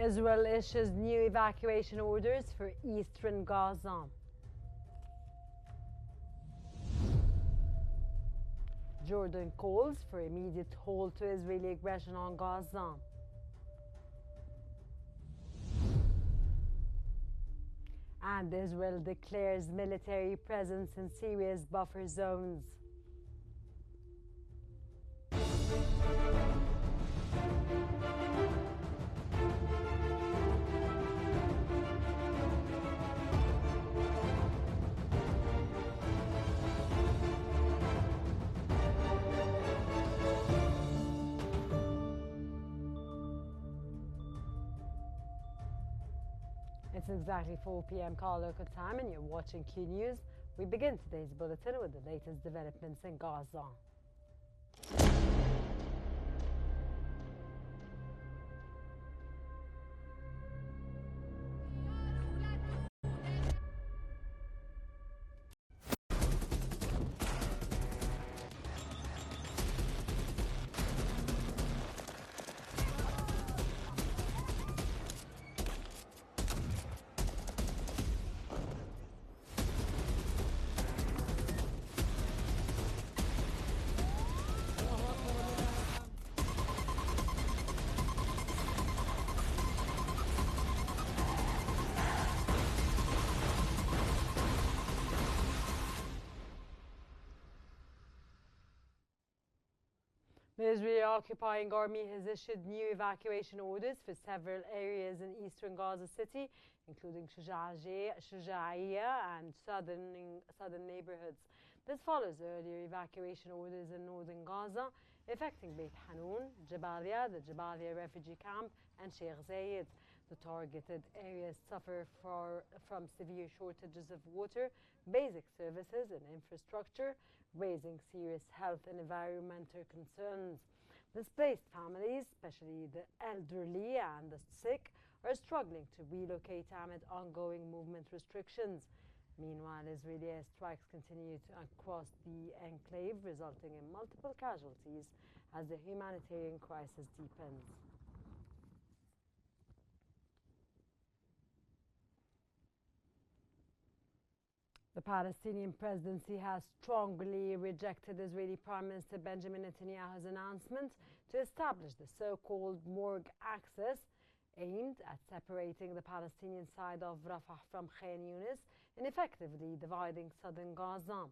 Israel issues new evacuation orders for eastern Gaza. Jordan calls for immediate halt to Israeli aggression on Gaza. And Israel declares military presence in Syria's buffer zones. It's exactly 4 p.m. call local time and you're watching Qnews. We begin today's bulletin with the latest developments in Gaza. The Israeli occupying army has issued new evacuation orders for several areas in eastern Gaza City, including Shujaiya and southern neighborhoods. This follows earlier evacuation orders in northern Gaza, affecting Beit Hanun, Jabalia, the Jabalia refugee camp, and Sheikh Zayed. The targeted areas suffer from severe shortages of water, basic services and infrastructure, raising serious health and environmental concerns. Displaced families, especially the elderly and the sick, are struggling to relocate amid ongoing movement restrictions. Meanwhile, Israeli airstrikes continue across the enclave, resulting in multiple casualties as the humanitarian crisis deepens. The Palestinian Presidency has strongly rejected Israeli Prime Minister Benjamin Netanyahu's announcement to establish the so-called morgue access aimed at separating the Palestinian side of Rafah from Qnews and effectively dividing southern Gaza.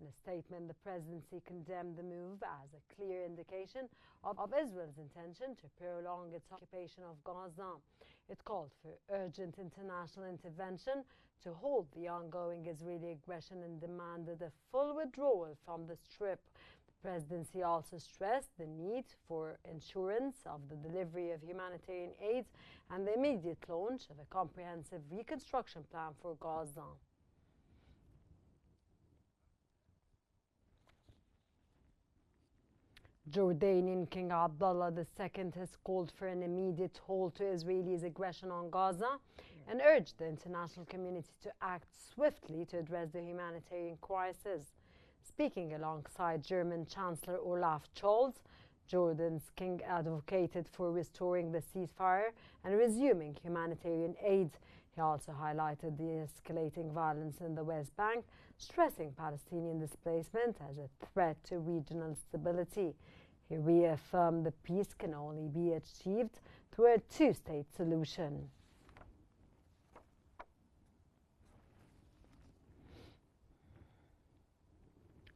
In a statement, the presidency condemned the move as a clear indication of Israel's intention to prolong its occupation of Gaza. It called for urgent international intervention to halt the ongoing Israeli aggression and demanded a full withdrawal from the Strip. The presidency also stressed the need for assurance of the delivery of humanitarian aid and the immediate launch of a comprehensive reconstruction plan for Gaza. Jordanian King Abdullah II has called for an immediate halt to Israelis' aggression on Gaza and urged the international community to act swiftly to address the humanitarian crisis. Speaking alongside German Chancellor Olaf Scholz, Jordan's king advocated for restoring the ceasefire and resuming humanitarian aid. He also highlighted the escalating violence in the West Bank, stressing Palestinian displacement as a threat to regional stability. He reaffirmed the peace can only be achieved through a two-state solution.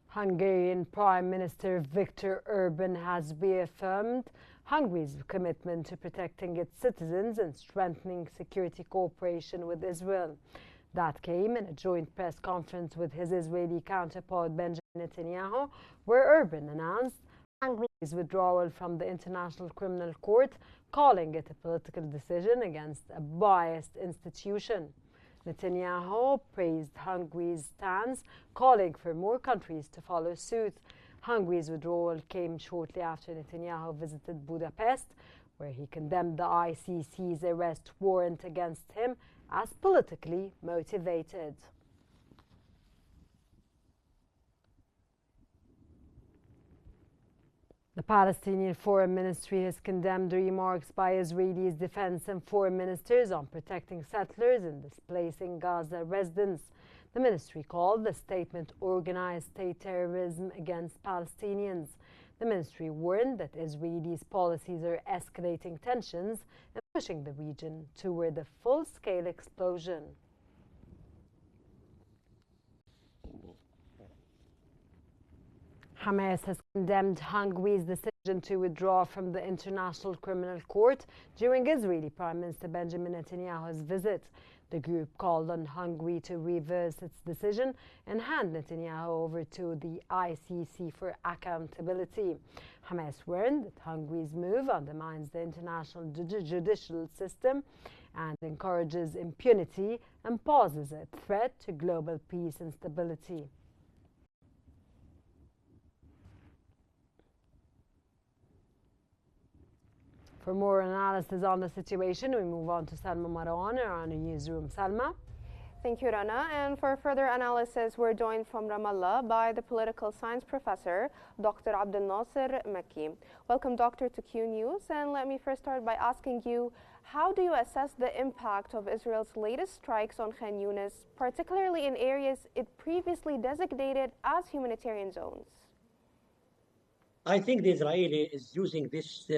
Hungarian Prime Minister Viktor Orban has reaffirmed Hungary's commitment to protecting its citizens and strengthening security cooperation with Israel. That came in a joint press conference with his Israeli counterpart Benjamin Netanyahu, where Orban announced Hungary's withdrawal from the International Criminal Court, calling it a political decision against a biased institution. Netanyahu praised Hungary's stance, calling for more countries to follow suit. Hungary's withdrawal came shortly after Netanyahu visited Budapest, where he condemned the ICC's arrest warrant against him as politically motivated. The Palestinian Foreign Ministry has condemned the remarks by Israel's defense and foreign ministers on protecting settlers and displacing Gaza residents. The ministry called the statement organized state terrorism against Palestinians. The ministry warned that Israel's policies are escalating tensions and pushing the region toward a full-scale explosion. Hamas has condemned Hungary's decision to withdraw from the International Criminal Court during Israeli Prime Minister Benjamin Netanyahu's visit. The group called on Hungary to reverse its decision and hand Netanyahu over to the ICC for accountability. Hamas warned that Hungary's move undermines the international judicial system and encourages impunity and poses a threat to global peace and stability. For more analysis on the situation, we move on to Salma Marwan around the newsroom. Salma? Thank you, Rana. And for further analysis, we're joined from Ramallah by the political science professor, Dr. Abdel Nasser Makki. Welcome, Doctor, to Qnews. And let me first start by asking you, how do you assess the impact of Israel's latest strikes on Khan Yunis, particularly in areas it previously designated as humanitarian zones? I think the Israeli is using this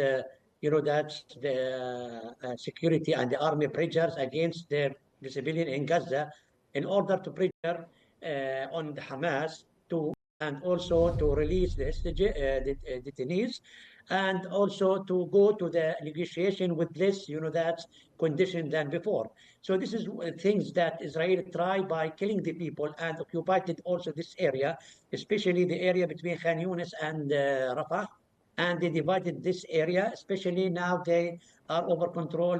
that's the security and the army pressures against the civilian in Gaza in order to pressure on the Hamas and also to release the detainees and also to go to the negotiation with less, that's condition than before. So this is things that Israel try by killing the people and occupied also this area, especially the area between Khan Yunis and Rafah. And they divided this area, especially now they are over control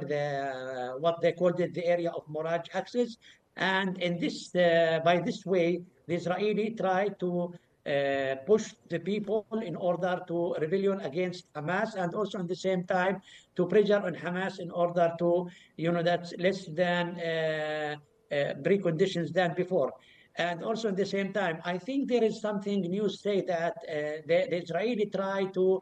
what they called it the area of Moraj axis. And in this, by this way, the Israeli try to push the people in order to rebellion against Hamas, and also at the same time to pressure on Hamas in order to, that's less than preconditions than before. And also at the same time, I think there is something news say that the Israeli try to,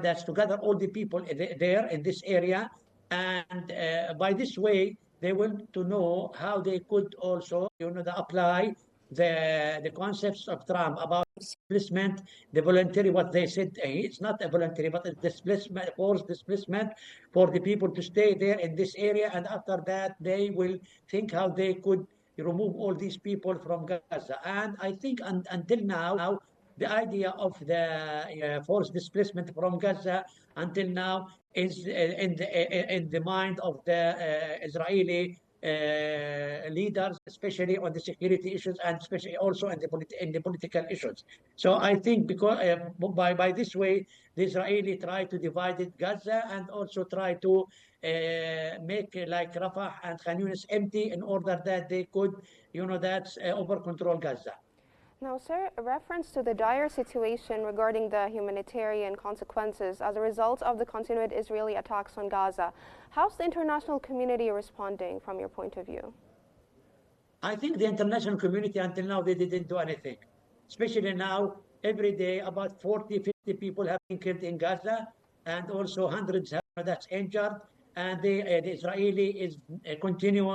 that's to gather all the people there in this area. And by this way, they want to know how they could also, apply the concepts of Trump about displacement, the voluntary, what they said, it's not a voluntary, but a displacement, forced displacement for the people to stay there in this area. And after that, they will think how they could remove all these people from Gaza. And I think until now, the idea of the forced displacement from Gaza until now is in the mind of the Israeli leaders, especially on the security issues and especially also in the political issues. So I think because by this way, the Israeli try to divide Gaza and also try to make like Rafah and Khan Yunis empty in order that they could, over control Gaza. Now, sir, a reference to the dire situation regarding the humanitarian consequences as a result of the continued Israeli attacks on Gaza. How's the international community responding from your point of view? I think the international community until now, they didn't do anything. Especially now, every day, about 40, 50 people have been killed in Gaza, and also hundreds that's injured. And the Israeli is continue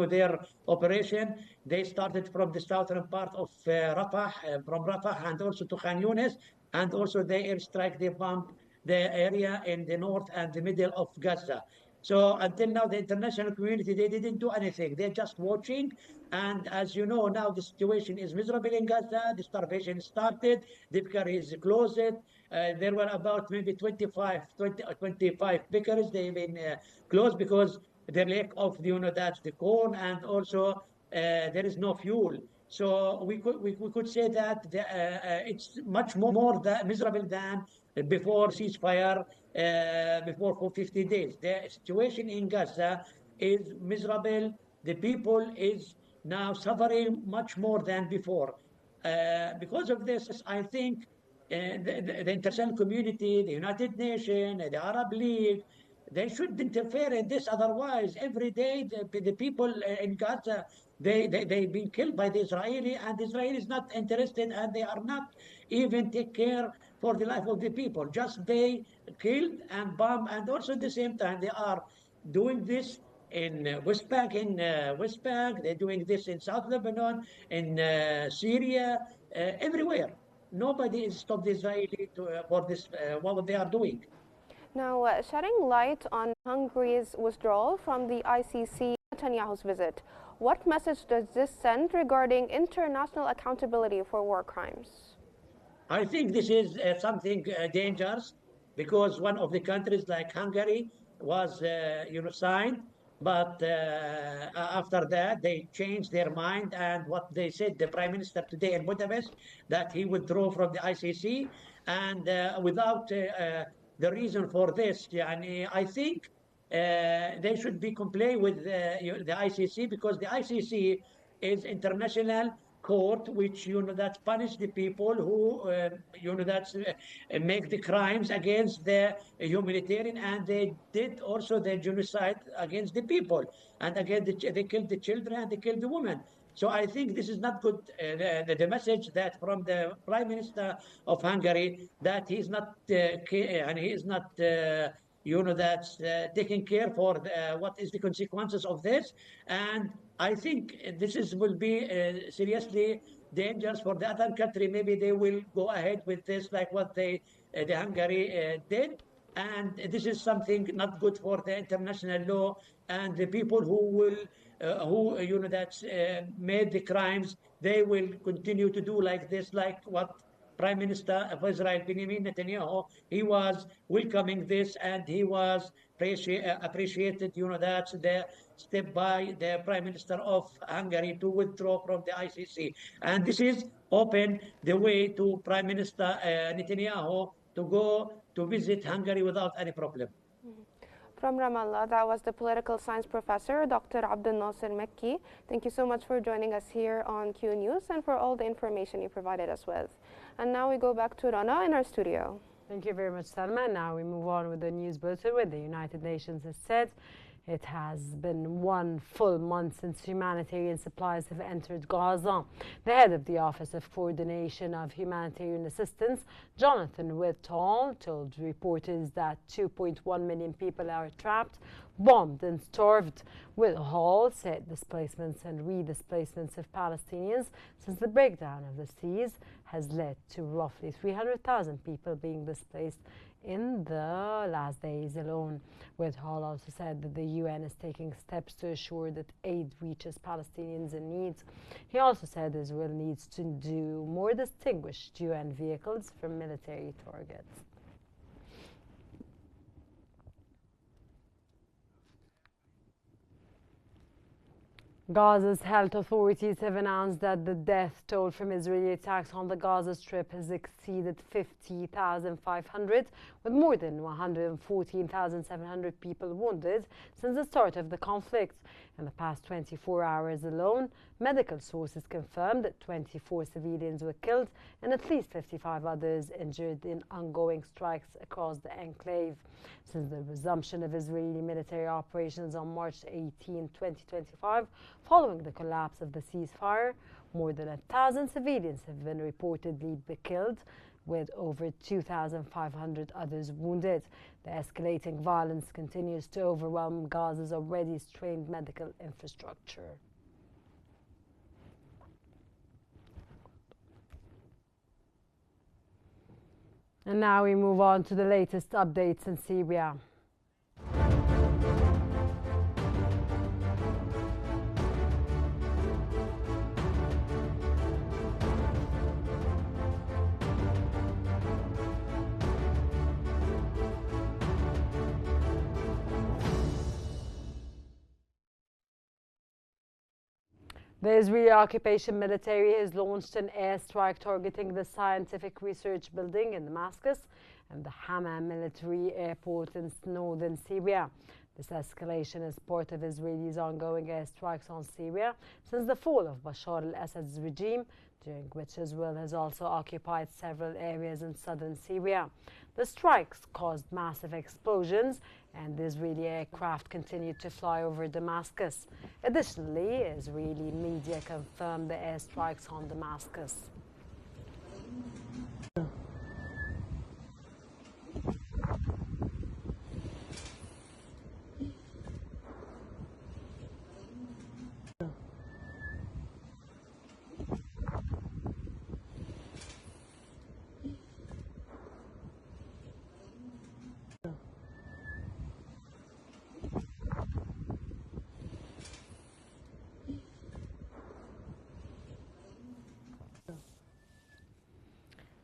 their operation. They started from the southern part of Rafah, from Rafah, and also to Khan Yunis, and also they airstrike, they bomb the area in the north and the middle of Gaza. So until now, the international community, they didn't do anything. They're just watching. And as you know, now the situation is miserable in Gaza. The starvation started. The bakery is closed. There were about maybe 25 bakeries. They've been closed because the lack of that's the corn, and also there is no fuel. So we could say that it's much more miserable than before ceasefire, before for 50 days. The situation in Gaza is miserable. The people is now suffering much more than before. Because of this, I think the international community, the United Nations, the Arab League, they should interfere in this. Otherwise, every day the people in Gaza, they've been killed by the Israeli, and Israel is not interested, and they are not even take care for the life of the people. Just they killed and bombed, and also at the same time they are doing this in West Bank. They're doing this in South Lebanon, in Syria, everywhere. Nobody is stopped Israeli for this what they are doing. Now, shedding light on Hungary's withdrawal from the ICC, Netanyahu's visit, what message does this send regarding international accountability for war crimes? I think this is something dangerous, because one of the countries like Hungary was signed, but after that they changed their mind, and what they said, the Prime Minister today in Budapest, that he withdrew from the ICC, and without the reason for this. I think they should be comply with the ICC, because the ICC is international court which that punish the people who make the crimes against the humanitarian, and they did also the genocide against the people, and again they killed the children and they killed the women. So I think this is not good. The message that from the Prime Minister of Hungary, that he's not and he is not that's taking care for what is the consequences of this. And I think this will be seriously dangerous for the other country. Maybe they will go ahead with this, like what the Hungary did. And this is something not good for the international law, and the people who will made the crimes, they will continue to do like this, like what Prime Minister of Israel, Benjamin Netanyahu, he was welcoming this, and he was appreciated, that's the step by the Prime Minister of Hungary to withdraw from the ICC. And this is open the way to Prime Minister Netanyahu to go to visit Hungary without any problem. From Ramallah, that was the political science professor, Dr. Abdel Nasser Mekki. Thank you so much for joining us here on Q News and for all the information you provided us with. And now we go back to Rana in our studio. Thank you very much, Salma. Now we move on with the news bulletin, where the United Nations has said it has been 1 full month since humanitarian supplies have entered Gaza. The head of the Office of Coordination of Humanitarian Assistance, Jonathan Whitall, told reporters that 2.1 million people are trapped, bombed and starved. Whitall said displacements and redisplacements of Palestinians since the breakdown of the siege has led to roughly 300,000 people being displaced in the last days alone. Whitall also said that the UN is taking steps to assure that aid reaches Palestinians in need. He also said Israel needs to do more distinguished UN vehicles from military targets. Gaza's health authorities have announced that the death toll from Israeli attacks on the Gaza Strip has exceeded 50,500, with more than 114,700 people wounded since the start of the conflict. In the past 24 hours alone, medical sources confirmed that 24 civilians were killed and at least 55 others injured in ongoing strikes across the enclave. Since the resumption of Israeli military operations on March 18, 2025, following the collapse of the ceasefire, more than 1,000 civilians have been reportedly killed, with over 2,500 others wounded. The escalating violence continues to overwhelm Gaza's already strained medical infrastructure. And now we move on to the latest updates in Syria. The Israeli occupation military has launched an airstrike targeting the scientific research building in Damascus and the Hama military airport in northern Syria. This escalation is part of Israel's ongoing airstrikes on Syria since the fall of Bashar al-Assad's regime, during which Israel has also occupied several areas in southern Syria. The strikes caused massive explosions, and Israeli aircraft continued to fly over Damascus. Additionally, Israeli media confirmed the airstrikes on Damascus.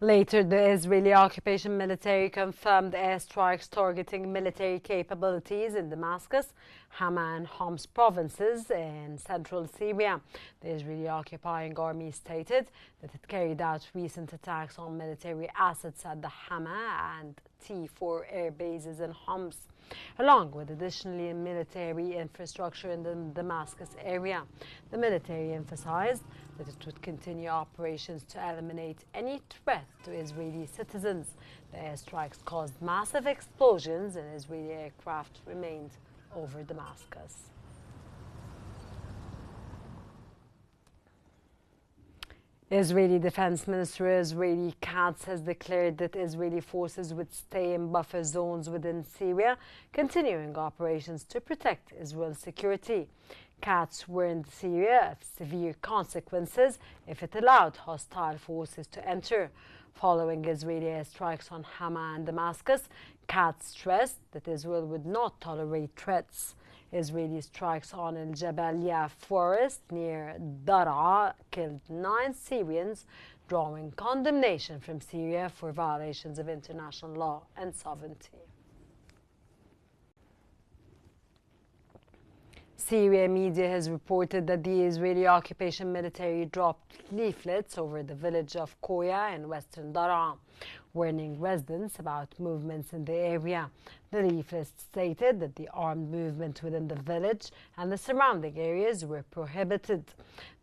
Later, the Israeli occupation military confirmed airstrikes targeting military capabilities in Damascus, Hama and Homs provinces in central Syria. The Israeli occupying army stated that it carried out recent attacks on military assets at the Hama and T4 air bases in Homs, along with additionally military infrastructure in the Damascus area. The military emphasized that it would continue operations to eliminate any threat to Israeli citizens. The airstrikes caused massive explosions and Israeli aircraft remained over Damascus. Israeli Defense Minister Israeli Katz has declared that Israeli forces would stay in buffer zones within Syria, continuing operations to protect Israel's security. Katz warned Syria of severe consequences if it allowed hostile forces to enter. Following Israeli airstrikes on Hama and Damascus, Katz stressed that Israel would not tolerate threats. Israeli strikes on El Jabalia forest near Daraa killed 9 Syrians, drawing condemnation from Syria for violations of international law and sovereignty. Syria media has reported that the Israeli occupation military dropped leaflets over the village of Koya in western Daraa, warning residents about movements in the area. The leaflets stated that the armed movement within the village and the surrounding areas were prohibited.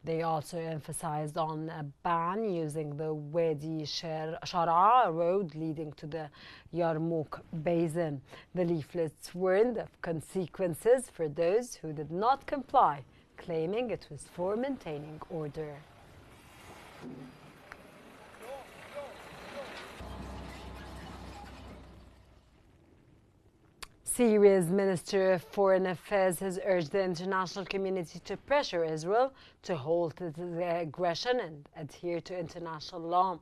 They also emphasized on a ban using the Wadi Shara road leading to the Yarmouk basin. The leaflets warned of consequences for those who did not comply, claiming it was for maintaining order. Syria's Minister of Foreign Affairs has urged the international community to pressure Israel to halt its aggression and adhere to international law.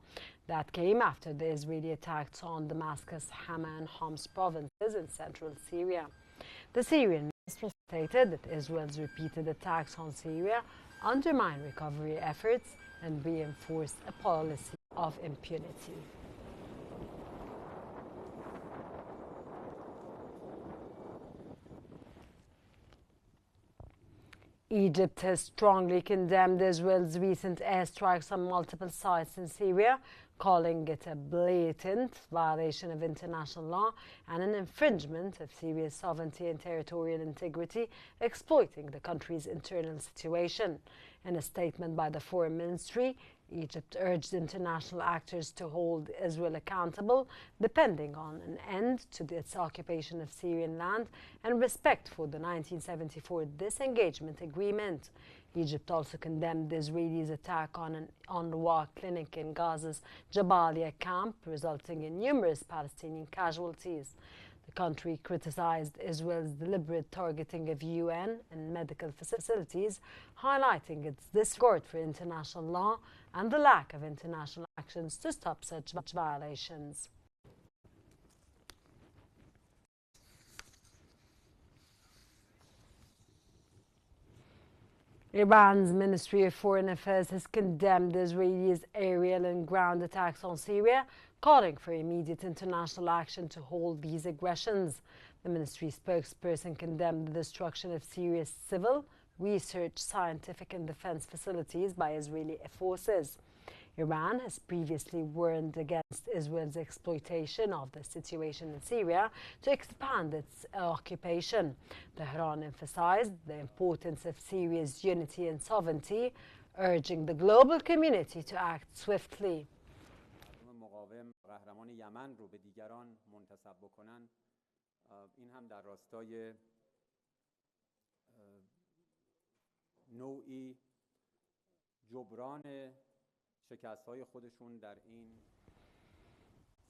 That came after the Israeli attacks on Damascus, Hama and Homs provinces in central Syria. The Syrian ministry stated that Israel's repeated attacks on Syria undermine recovery efforts and reinforce a policy of impunity. Egypt has strongly condemned Israel's recent airstrikes on multiple sites in Syria, calling it a blatant violation of international law and an infringement of Syria's sovereignty and territorial integrity, exploiting the country's internal situation. In a statement by the Foreign Ministry, Egypt urged international actors to hold Israel accountable, depending on an end to its occupation of Syrian land and respect for the 1974 disengagement agreement. Egypt also condemned the Israelis' attack on an UNRWA clinic in Gaza's Jabalia camp, resulting in numerous Palestinian casualties. The country criticized Israel's deliberate targeting of UN and medical facilities, highlighting its disregard for international law and the lack of international actions to stop such violations. Iran's Ministry of Foreign Affairs has condemned Israel's aerial and ground attacks on Syria, calling for immediate international action to halt these aggressions. The ministry spokesperson condemned the destruction of Syria's civil, research, scientific and defense facilities by Israeli forces. Iran has previously warned against Israel's exploitation of the situation in Syria to expand its occupation. Tehran emphasized the importance of Syria's unity and sovereignty, urging the global community to act swiftly.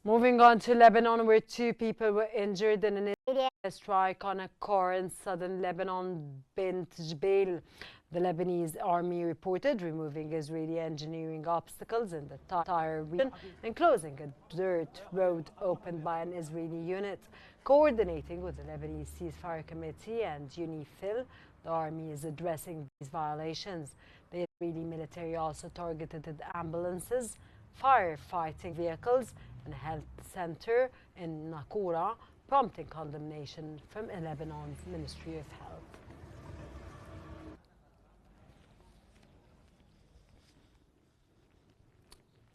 Moving on to Lebanon, where 2 people were injured in an strike on a car in southern Lebanon, Bint Jbeil. The Lebanese army reported removing Israeli engineering obstacles in the Tyre region and closing a dirt road opened by an Israeli unit. Coordinating with the Lebanese Ceasefire Committee and UNIFIL, the army is addressing these violations. The Israeli military also targeted ambulances, firefighting vehicles and a health center in Nakura, prompting condemnation from Lebanon's Ministry of Health.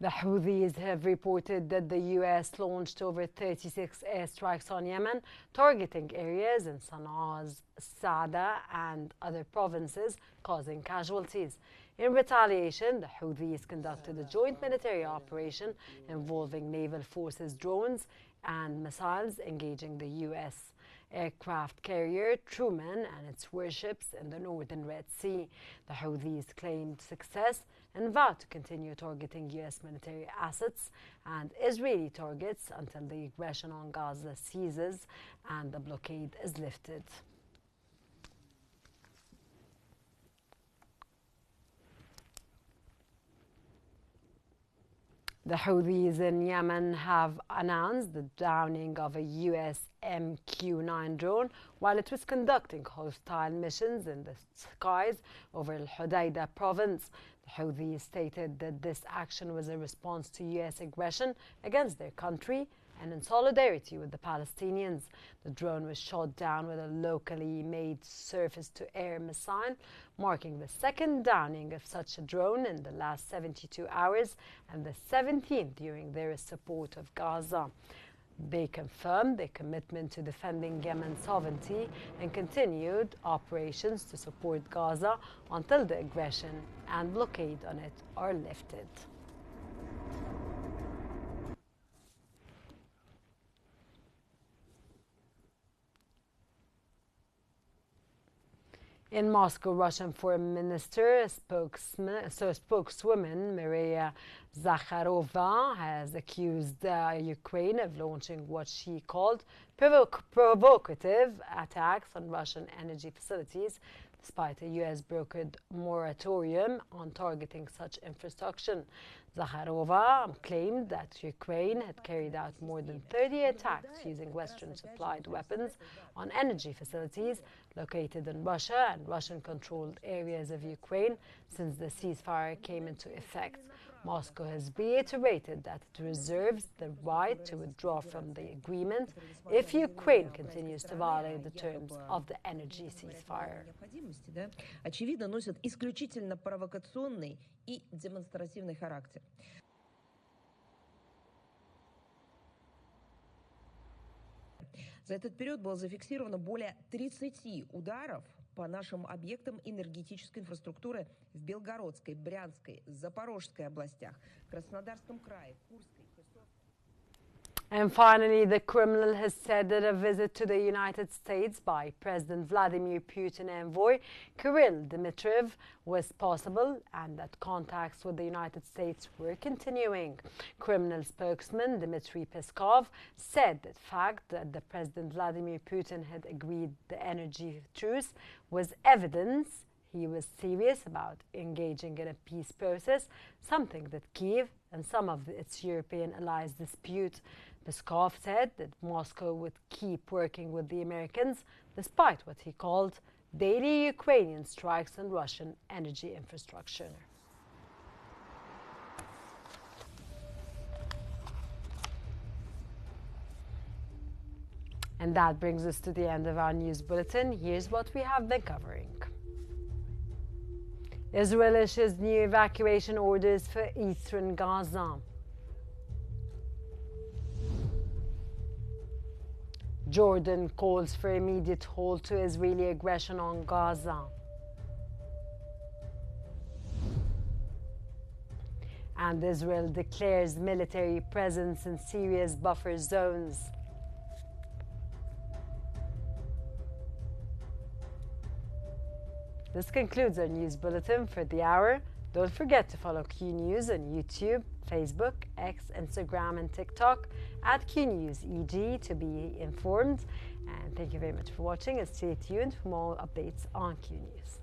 The Houthis have reported that the U.S. launched over 36 airstrikes on Yemen, targeting areas in Sanaa's Saada and other provinces, causing casualties. In retaliation, the Houthis conducted a joint military operation involving naval forces, drones and missiles, engaging the U.S. aircraft carrier Truman and its warships in the northern Red Sea. The Houthis claimed success and vowed to continue targeting U.S. military assets and Israeli targets until the aggression on Gaza ceases and the blockade is lifted. The Houthis in Yemen have announced the downing of a U.S. MQ-9 drone while it was conducting hostile missions in the skies over Al-Hudaydah province. The Houthis stated that this action was a response to U.S. aggression against their country and in solidarity with the Palestinians. The drone was shot down with a locally made surface-to-air missile, marking the second downing of such a drone in the last 72 hours and the 17th during their support of Gaza. They confirmed their commitment to defending Yemen's sovereignty and continued operations to support Gaza until the aggression and blockade on it are lifted. In Moscow, Russian Foreign Minister, spokeswoman Maria Zakharova has accused Ukraine of launching what she called provocative attacks on Russian energy facilities, despite a U.S.-brokered moratorium on targeting such infrastructure. Zakharova claimed that Ukraine had carried out more than 30 attacks using Western-supplied weapons on energy facilities located in Russia and Russian-controlled areas of Ukraine since the ceasefire came into effect. Moscow has reiterated that it reserves the right to withdraw from the agreement if Ukraine continues to violate the terms of the energy ceasefire. Очевидно, носят исключительно провокационный и демонстративный характер. За этот период было зафиксировано более 30 ударов по нашим объектам энергетической инфраструктуры в Белгородской, Брянской, Запорожской областях, Краснодарском крае, Курской, Херсонской. And finally, the Kremlin has said that a visit to the United States by President Vladimir Putin envoy Kirill Dmitriev was possible and that contacts with the United States were continuing. Kremlin spokesman Dmitry Peskov said the fact that the President Vladimir Putin had agreed the energy truce was evidence he was serious about engaging in a peace process, something that Kyiv and some of its European allies dispute. Peskov said that Moscow would keep working with the Americans despite what he called daily Ukrainian strikes on Russian energy infrastructure. And that brings us to the end of our news bulletin. Here's what we have been covering. Israel issues new evacuation orders for eastern Gaza. Jordan calls for immediate halt to Israeli aggression on Gaza. And Israel declares military presence in Syria's buffer zones. This concludes our news bulletin for the hour. Don't forget to follow Qnews on YouTube, Facebook, X, Instagram, and TikTok at QNewsEG to be informed. And thank you very much for watching and stay tuned for more updates on Qnews.